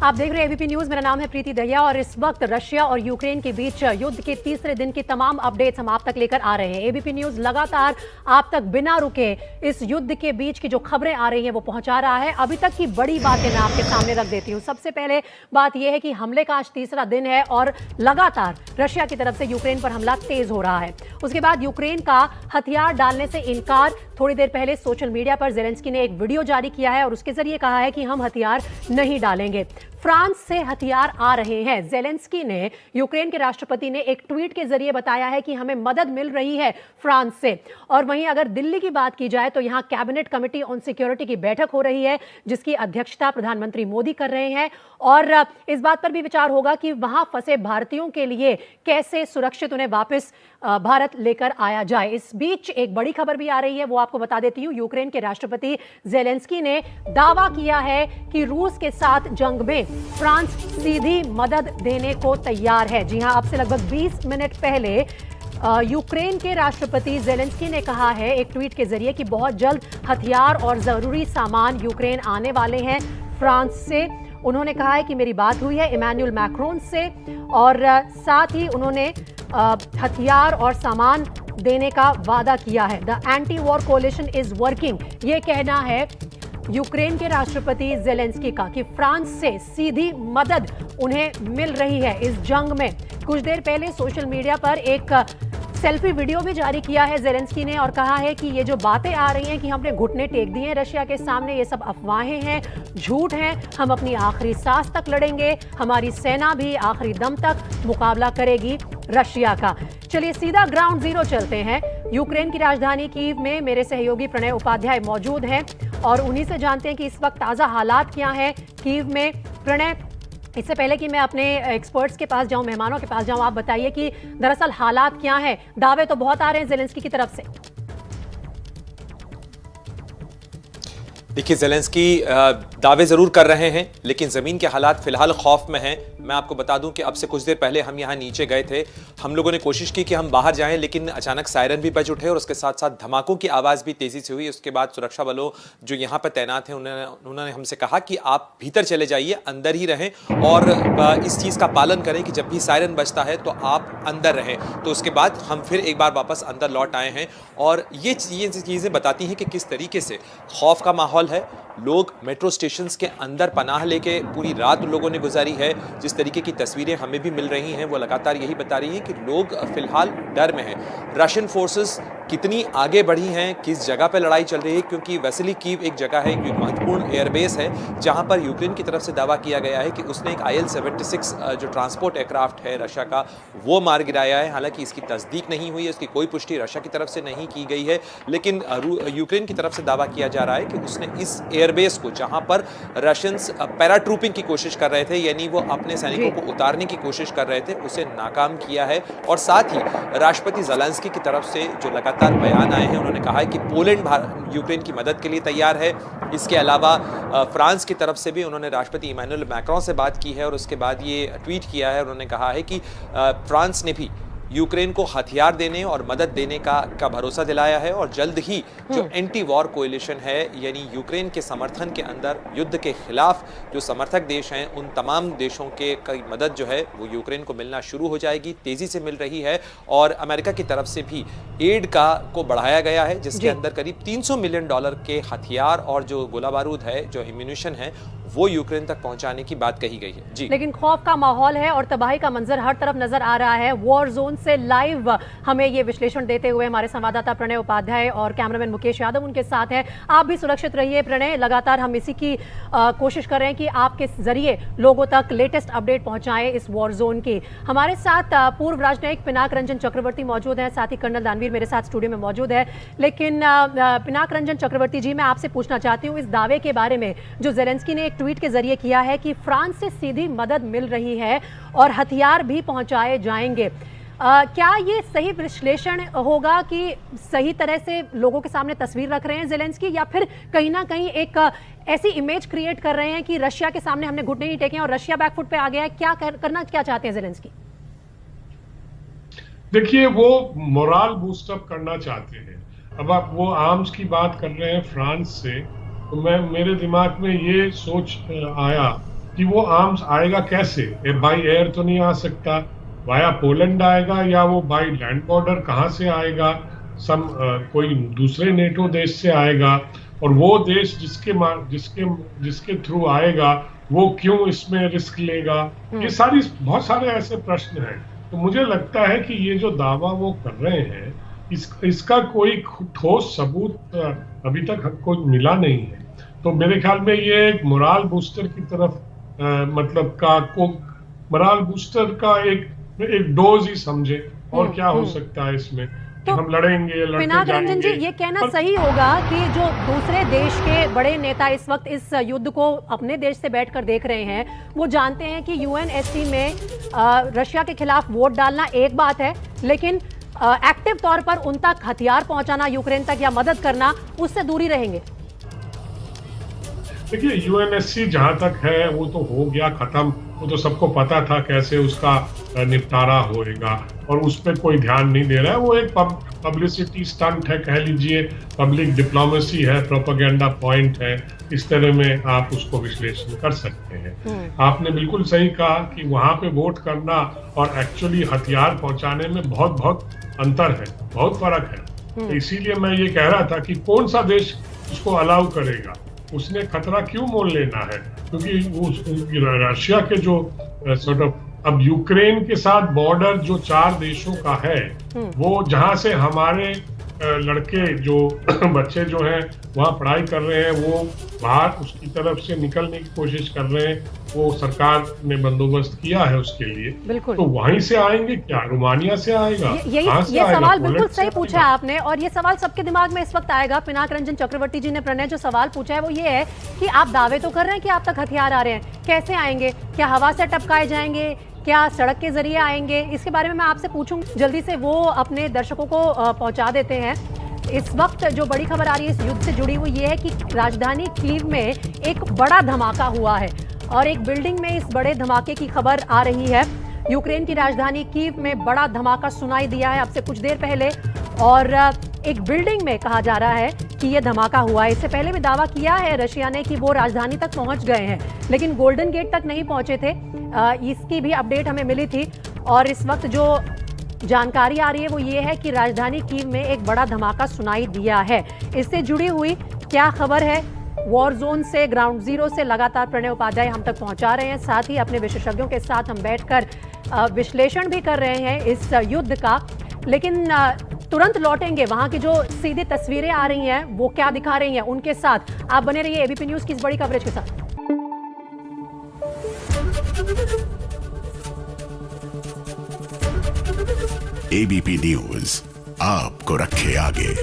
आप देख रहे हैं एबीपी न्यूज। मेरा नाम है प्रीति दहिया और इस वक्त रशिया और यूक्रेन के बीच युद्ध के तीसरे दिन की तमाम अपडेट्स हम आप तक लेकर आ रहे हैं। एबीपी न्यूज लगातार आप तक बिना रुके इस युद्ध के बीच की जो खबरें आ रही हैं वो पहुंचा रहा है। अभी तक की बड़ी बातें मैं आपके सामने रख देती हूं। सबसे पहले बात यह है कि हमले का आज तीसरा दिन है और लगातार रशिया की तरफ से यूक्रेन पर हमला तेज हो रहा है। उसके बाद यूक्रेन का हथियार डालने से इनकार। थोड़ी देर पहले सोशल मीडिया पर जेलेंस्की ने एक वीडियो जारी किया है और उसके जरिए कहा है कि हम हथियार नहीं डालेंगे। फ्रांस से हथियार आ रहे हैं। जेलेंस्की ने यूक्रेन के राष्ट्रपति ने एक ट्वीट के जरिए बताया है कि हमें मदद मिल रही है फ्रांस से। और वहीं अगर दिल्ली की बात की जाए तो यहां कैबिनेट कमेटी ऑन सिक्योरिटी की बैठक हो रही है जिसकी अध्यक्षता प्रधानमंत्री मोदी कर रहे हैं और इस बात पर भी विचार होगा कि वहां फंसे भारतीयों के लिए कैसे सुरक्षित उन्हें वापस भारत लेकर आया जाए। इस बीच एक बड़ी खबर भी आ रही है, वो आपको बता देती हूं। यूक्रेन के राष्ट्रपति जेलेंस्की ने दावा किया है कि रूस के साथ जंग में फ्रांस सीधी मदद देने को तैयार है। जी हां, अब से लगभग 20 मिनट पहले यूक्रेन के राष्ट्रपति जेलेंस्की ने कहा है एक ट्वीट के जरिए कि बहुत जल्द हथियार और जरूरी सामान यूक्रेन आने वाले हैं फ्रांस से। उन्होंने कहा है कि मेरी बात हुई है इमैनुअल मैक्रोन से और साथ ही उन्होंने हथियार और सामान देने का वादा किया है। The anti war coalition is working, ये कहना है यूक्रेन के राष्ट्रपति जेलेंस्की का कि फ्रांस से सीधी मदद उन्हें मिल रही है इस जंग में। कुछ देर पहले सोशल मीडिया पर एक सेल्फी वीडियो भी जारी किया है जेलेंस्की ने और कहा है कि ये जो बातें आ रही हैं कि हमने घुटने टेक दिए हैं रशिया के सामने, ये सब अफवाहें हैं, झूठ हैं। हम अपनी आखिरी सांस तक लड़ेंगे, हमारी सेना भी आखिरी दम तक मुकाबला करेगी रशिया का। चलिए सीधा ग्राउंड जीरो चलते हैं। यूक्रेन की राजधानी कीव में मेरे सहयोगी प्रणय उपाध्याय मौजूद हैं और उन्हीं से जानते हैं कि इस वक्त ताज़ा हालात क्या हैं कीव में। प्रणय, इससे पहले कि मैं अपने एक्सपर्ट्स के पास जाऊं, मेहमानों के पास जाऊं, आप बताइए कि दरअसल हालात क्या हैं। दावे तो बहुत आ रहे हैं जेलेंस्की की तरफ से। देखिए, जेलेंस्की दावे जरूर कर रहे हैं लेकिन जमीन के हालात फिलहाल खौफ में हैं। मैं आपको बता दूं कि अब से कुछ देर पहले हम यहाँ नीचे गए थे। हम लोगों ने कोशिश की कि हम बाहर जाएं लेकिन अचानक सायरन भी बज उठे और उसके साथ साथ धमाकों की आवाज़ भी तेज़ी से हुई। उसके बाद सुरक्षा बलों जो यहाँ पर तैनात हैं उन्होंने हमसे कहा कि आप भीतर चले जाइए, अंदर ही रहें और इस चीज़ का पालन करें कि जब भी सायरन बजता है तो आप अंदर रहें। तो उसके बाद हम फिर एक बार वापस अंदर लौट आए हैं और ये चीज़ें बताती हैं कि किस तरीके से खौफ का माहौल है। लोग मेट्रो स्टेशंस के अंदर पनाह लेके पूरी रात लोगों ने गुजारी है। जिस तरीके की तस्वीरें हमें भी मिल रही हैं वो लगातार यही बता रही हैं कि लोग फिलहाल डर में हैं। रशियन फोर्सेस कितनी आगे बढ़ी हैं, किस जगह पर लड़ाई चल रही है, क्योंकि वैसिली कीव एक जगह है, एक महत्वपूर्ण एयरबेस है जहां पर यूक्रेन की तरफ से दावा किया गया है कि उसने एक IL-76 जो ट्रांसपोर्ट एयरक्राफ्ट है रशिया का वो मार गिराया है। हालांकि इसकी तस्दीक नहीं हुई है, इसकी कोई पुष्टि रशिया की तरफ से नहीं की गई है, लेकिन यूक्रेन की तरफ से दावा किया जा रहा है कि उसने इस एयरबेस को, जहां पर रशियंस पैराट्रूपिंग की कोशिश कर रहे थे, यानी वो अपने सैनिकों को उतारने की कोशिश कर रहे थे, उसे नाकाम किया है। और साथ ही राष्ट्रपति जेलेंस्की की तरफ से जो लगातार बयान आए हैं, उन्होंने कहा है कि पोलैंड यूक्रेन की मदद के लिए तैयार है। इसके अलावा फ्रांस की तरफ से भी उन्होंने राष्ट्रपति इमैनुअल मैक्रोन से बात की है और उसके बाद ये ट्वीट किया है। उन्होंने कहा है कि फ्रांस ने भी यूक्रेन को हथियार देने और मदद देने का भरोसा दिलाया है और जल्द ही जो एंटी वॉर कोएलिशन है, यानी यूक्रेन के समर्थन के अंदर युद्ध के खिलाफ जो समर्थक देश हैं, उन तमाम देशों के की मदद जो है वो यूक्रेन को मिलना शुरू हो जाएगी, तेजी से मिल रही है। और अमेरिका की तरफ से भी एड को बढ़ाया गया है जिसके अंदर करीब $300 मिलियन के हथियार और जो गोला बारूद है, जो एम्यूनिशन है, वो यूक्रेन तक पहुंचाने की बात कही गई है। जी, लेकिन खौफ का माहौल है और तबाही का मंजर हर तरफ नजर आ रहा है। वॉर जोन से लाइव हमें ये विश्लेषण देते हुए हमारे संवाददाता प्रणय उपाध्याय और कैमरामैन मुकेश यादव उनके साथ हैं। आप भी सुरक्षित रहिए प्रणय, लगातार हम इसी की कोशिश कर रहे हैं कि आपके जरिए लोगों तक लेटेस्ट अपडेट पहुंचाएं इस वॉर जोन की। हमारे साथ पूर्व राजनयिक पिनाक रंजन चक्रवर्ती मौजूद हैं, साथ ही कर्नल दानवीर मेरे साथ स्टूडियो में मौजूद है। लेकिन पिनाक रंजन चक्रवर्ती जी, मैं आपसे पूछना चाहती हूँ इस दावे के बारे में जो जेलेंस्की ने एक ट्वीट के जरिए किया है कि फ्रांस से सीधी मदद मिल रही है और हथियार भी पहुंचाए जाएंगे। क्या ये सही विश्लेषण होगा कि सही तरह से लोगों के सामने तस्वीर रख रहे हैं जेलेंस्की, या फिर कहीं ना कहीं एक ऐसी इमेज क्रिएट कर रहे हैं कि रशिया के सामने हमने घुटने नहीं टेके और रशिया बैकफुट पे आ गया है? करना क्या चाहते हैं जेलेंस्की? देखिए, वो मोरल बूस्टअप करना चाहते हैं। अब आप वो आर्म्स की बात कर रहे हैं फ्रांस से, तो मेरे दिमाग में ये सोच आया कि वो आर्म्स आएगा कैसे, बाई एयर तो नहीं आ सकता, वाया पोलैंड आएगा या वो बाई लैंड बॉर्डर कहाँ से आएगा, कोई दूसरे नेटो देश से आएगा, और वो देश जिसके थ्रू आएगा वो क्यों इसमें रिस्क लेगा। ये बहुत सारे ऐसे प्रश्न हैं। तो मुझे लगता है कि ये जो दावा वो कर रहे हैं इसका कोई ठोस सबूत अभी तक हमको मिला नहीं है। तो मेरे ख्याल में ये एक मोरल बूस्टर की तरफ मोरल बूस्टर का एक डोज ही समझे, और क्या हो सकता है इसमें कि हम लड़ेंगे पिनाक रंजन जी, ये कहना सही होगा कि जो दूसरे देश के बड़े नेता इस वक्त इस युद्ध को अपने देश से बैठकर देख रहे हैं, वो जानते हैं कि यूएनएससी में रशिया के खिलाफ वोट डालना एक बात है, लेकिन एक्टिव तौर पर उन तक हथियार पहुंचाना यूक्रेन तक या मदद करना, उससे दूरी रहेंगे। देखिए, यूएनएससी जहां तक है वो तो हो गया खत्म, वो तो सबको पता था कैसे उसका निपटारा होएगा, और उस पर कोई ध्यान नहीं दे रहा है। वो एक पब्लिसिटी स्टंट है, कह लीजिए, पब्लिक डिप्लोमेसी है, प्रोपेगेंडा पॉइंट है, इस तरह में आप उसको विश्लेषण कर सकते हैं। आपने बिल्कुल सही कहा कि वहां पे वोट करना और एक्चुअली हथियार पहुंचाने में बहुत अंतर है, बहुत फर्क है। तो इसीलिए मैं ये कह रहा था कि कौन सा देश उसको अलाउ करेगा, उसने खतरा क्यों मोल लेना है, क्योंकि रशिया के जो अब यूक्रेन के साथ बॉर्डर जो 4 देशों का है, वो जहां से हमारे लड़के जो बच्चे जो हैं वहाँ पढ़ाई कर रहे हैं, वो बाहर उसकी तरफ से निकलने की कोशिश कर रहे हैं, वो सरकार ने बंदोबस्त किया है उसके लिए। बिल्कुल। तो वहीं से आएंगे क्या, रोमानिया से आएगा? ये सवाल बिल्कुल सही पूछा आपने, और ये सवाल सबके दिमाग में इस वक्त आएगा। पिनाक रंजन चक्रवर्ती जी ने प्रणय जो सवाल पूछा है वो ये है कि आप दावे तो कर रहे हैं कि आप तक हथियार आ रहे हैं, कैसे आएंगे? क्या हवा से टपकाए जाएंगे, क्या सड़क के जरिए आएंगे? इसके बारे में मैं आपसे पूछूंगी, जल्दी से वो अपने दर्शकों को पहुंचा देते हैं। इस वक्त जो बड़ी खबर आ रही है इस युद्ध से जुड़ी हुई ये है कि राजधानी कीव में एक बड़ा धमाका हुआ है, और एक बिल्डिंग में इस बड़े धमाके की खबर आ रही है। यूक्रेन की राजधानी कीव में बड़ा धमाका सुनाई दिया है अब से कुछ देर पहले, और एक बिल्डिंग में कहा जा रहा है कि यह धमाका हुआ है। इससे पहले भी दावा किया है रशिया ने कि वो राजधानी तक पहुंच गए हैं, लेकिन गोल्डन गेट तक नहीं पहुंचे थे। इसकी भी अपडेट हमें मिली थी, और इस वक्त जो जानकारी आ रही है वो ये है कि राजधानी कीव में एक बड़ा धमाका सुनाई दिया है। इससे जुड़ी हुई क्या खबर है, वॉर जोन से, ग्राउंड जीरो से लगातार प्रणय उपाध्याय हम तक पहुंचा रहे हैं। साथ ही अपने विशेषज्ञों के साथ हम बैठकर विश्लेषण भी कर रहे हैं इस युद्ध का। लेकिन तुरंत लौटेंगे, वहां की जो सीधी तस्वीरें आ रही हैं वो क्या दिखा रही हैं उनके साथ। आप बने रहिए एबीपी न्यूज की इस बड़ी कवरेज के साथ। एबीपी न्यूज आपको रखे आगे।